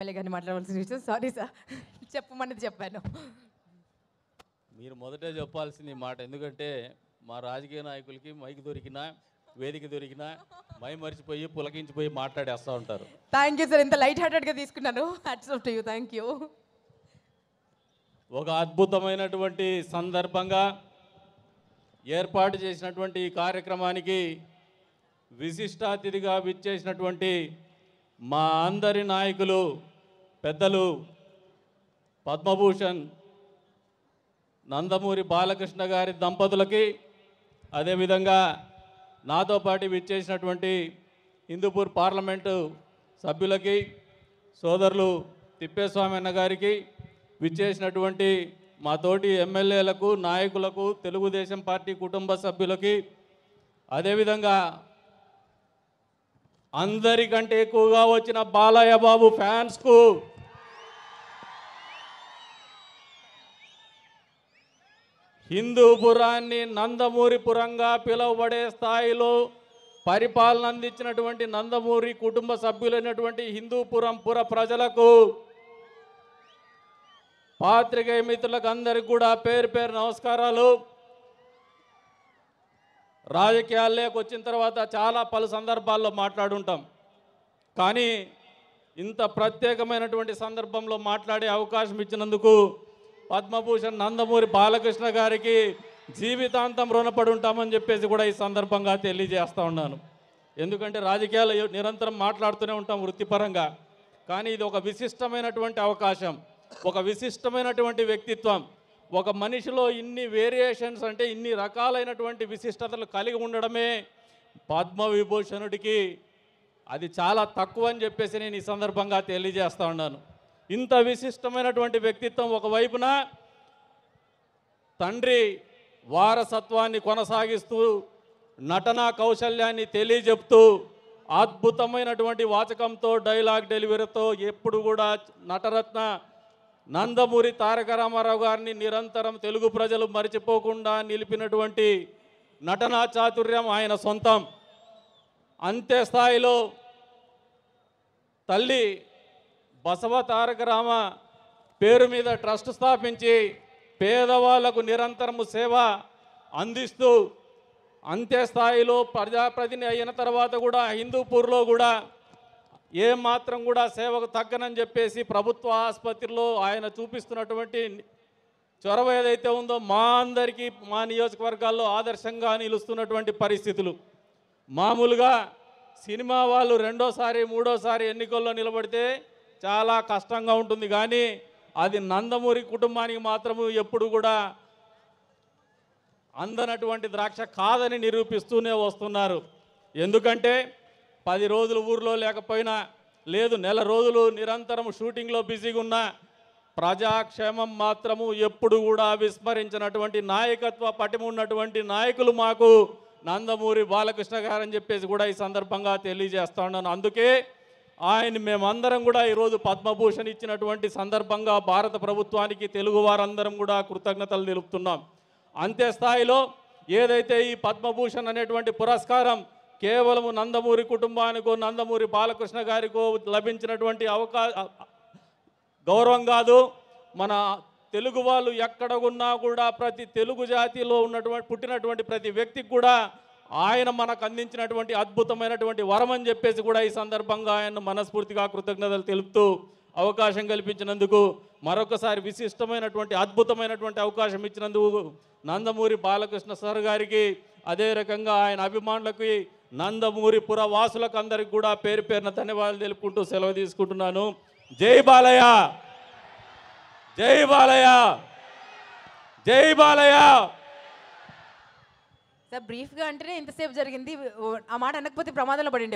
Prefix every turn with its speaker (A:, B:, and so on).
A: MLA గారిని మాట్లాడవలసిన విషయం. సారీ సార్, చెప్పమన్నది చెప్పాను.
B: మీరు మొదటే చెప్పాల్సింది ఈ మాట. ఎందుకంటే మా రాజకీయ నాయకులకి మైక్ దొరికినా, వేదిక దొరికినా మర్చిపోయి పులకించిపోయి మాట్లాడేస్తూ ఉంటారు.
A: థ్యాంక్ యూ సార్, ఇంత లైట్ హార్టెడ్గా తీసుకున్నాను. Hats off to you. Thank you.
B: ఒక అద్భుతమైనటువంటి సందర్భంగా ఏర్పాటు చేసినటువంటి ఈ కార్యక్రమానికి విశిష్టాతిథిగా విచ్చేసినటువంటి మా అందరి నాయకులు పెద్దలు పద్మభూషణ్ నందమూరి బాలకృష్ణ గారి దంపతులకి, అదేవిధంగా నాతో పాటు విచ్చేసినటువంటి హిందూపూర్ పార్లమెంటు సభ్యులకి, సోదరులు తిప్పేస్వామి అన్న గారికి, విచ్చేసినటువంటి మా తోటి ఎమ్మెల్యేలకు, నాయకులకు, తెలుగుదేశం పార్టీ కుటుంబ సభ్యులకి, అదేవిధంగా అందరికంటే ఎక్కువగా వచ్చిన బాలయ్య బాబు ఫ్యాన్స్కు, హిందూపురాన్ని నందమూరిపురంగా పిలువబడే స్థాయిలో పరిపాలన అందించినటువంటి నందమూరి కుటుంబ సభ్యులైనటువంటి హిందూపురం పుర ప్రజలకు, పాత్రికేయ మిత్రులకు అందరికి కూడా పేరు పేరు నమస్కారాలు. రాజకీయాల్లోకి వచ్చిన తర్వాత చాలా పలు సందర్భాల్లో మాట్లాడుంటాం, కానీ ఇంత ప్రత్యేకమైనటువంటి సందర్భంలో మాట్లాడే అవకాశం ఇచ్చినందుకు పద్మభూషణ్ నందమూరి బాలకృష్ణ గారికి జీవితాంతం రుణపడి ఉంటామని చెప్పేసి కూడా ఈ సందర్భంగా తెలియజేస్తూ ఉన్నాను. ఎందుకంటే రాజకీయాలు నిరంతరం మాట్లాడుతూనే ఉంటాం వృత్తిపరంగా, కానీ ఇది ఒక విశిష్టమైనటువంటి అవకాశం, ఒక విశిష్టమైనటువంటి వ్యక్తిత్వం. ఒక మనిషిలో ఇన్ని వేరియేషన్స్, అంటే ఇన్ని రకాలైనటువంటి విశిష్టతలు కలిగి ఉండడమే పద్మవిభూషణుడికి అది చాలా తక్కువ అని చెప్పేసి నేను ఈ సందర్భంగా తెలియజేస్తూ ఉన్నాను. ఇంత విశిష్టమైనటువంటి వ్యక్తిత్వం ఒకవైపున తండ్రి వారసత్వాన్ని కొనసాగిస్తూ, నటనా కౌశల్యాన్ని తెలియజెప్తూ, అద్భుతమైనటువంటి వాచకంతో, డైలాగ్ డెలివరీతో ఎప్పుడు కూడా నటరత్న నందమూరి తారక రామారావు గారిని నిరంతరం తెలుగు ప్రజలు మరిచిపోకుండా నిలిపినటువంటి నటనా చాతుర్యం ఆయన సొంతం. అంతే స్థాయిలో తల్లి బసవ తారక రామ పేరు మీద ట్రస్ట్ స్థాపించి పేదవాళ్లకు నిరంతరము సేవ అందిస్తూ, అంతే స్థాయిలో ప్రజాప్రతినిధి అయిన తర్వాత కూడా హిందూపూర్లో కూడా ఏమాత్రం కూడా సేవకు తగ్గనని చెప్పేసి ప్రభుత్వ ఆసుపత్రిలో ఆయన చూపిస్తున్నటువంటి చొరవ ఏదైతే ఉందో మా అందరికీ, మా నియోజకవర్గాల్లో ఆదర్శంగా నిలుస్తున్నటువంటి పరిస్థితులు. మామూలుగా సినిమా వాళ్ళు రెండోసారి మూడోసారి ఎన్నికల్లో నిలబడితే చాలా కష్టంగా ఉంటుంది, కానీ అది నందమూరి కుటుంబానికి మాత్రము ఎప్పుడు కూడా అందనటువంటి ద్రాక్ష కాదని నిరూపిస్తూనే వస్తున్నారు. ఎందుకంటే 10 రోజులు ఊర్లో లేకపోయినా, లేదు నెల రోజులు నిరంతరం షూటింగ్లో బిజీగా ఉన్న ప్రజాక్షేమం మాత్రము ఎప్పుడు కూడా విస్మరించినటువంటి నాయకత్వ పటిమ ఉన్నటువంటి నాయకులు మాకు నందమూరి బాలకృష్ణ గారు అని చెప్పేసి కూడా ఈ సందర్భంగా తెలియజేస్తా ఉన్నాను. అందుకే ఆయన మేమందరం కూడా ఈరోజు పద్మభూషణ్ ఇచ్చినటువంటి సందర్భంగా భారత ప్రభుత్వానికి తెలుగు వారందరం కూడా కృతజ్ఞతలు తెలుపుతున్నాం. అంతే స్థాయిలో ఏదైతే ఈ పద్మభూషణ్ అనేటువంటి పురస్కారం కేవలము నందమూరి కుటుంబానికో, నందమూరి బాలకృష్ణ గారికో లభించినటువంటి గౌరవం కాదు. మన తెలుగు వాళ్ళు ఎక్కడ ఉన్నా కూడా ప్రతి తెలుగు జాతిలో పుట్టినటువంటి ప్రతి వ్యక్తికి కూడా ఆయన మనకు అందించినటువంటి అద్భుతమైనటువంటి వరం అని చెప్పేసి కూడా ఈ సందర్భంగా ఆయన మనస్ఫూర్తిగా కృతజ్ఞతలు తెలుపుతూ అవకాశం కల్పించినందుకు, మరొకసారి విశిష్టమైనటువంటి అద్భుతమైనటువంటి అవకాశం ఇచ్చినందుకు నందమూరి బాలకృష్ణ సార్ గారికి, అదే రకంగా ఆయన అభిమానులకి, నందమూరి పుర వాసులకు అందరికి కూడా పేరు పేరున ధన్యవాదాలు తెలుపుకుంటూ సెలవు తీసుకుంటున్నాను. జై బాలయ్య, జై బాలయ్య, జై బాలయ్య.
A: సార్ బ్రీఫ్గా అంటేనే ఇంతసేపు జరిగింది, ఆ మాట అనకపోతే ప్రమాదంలో పడిండే.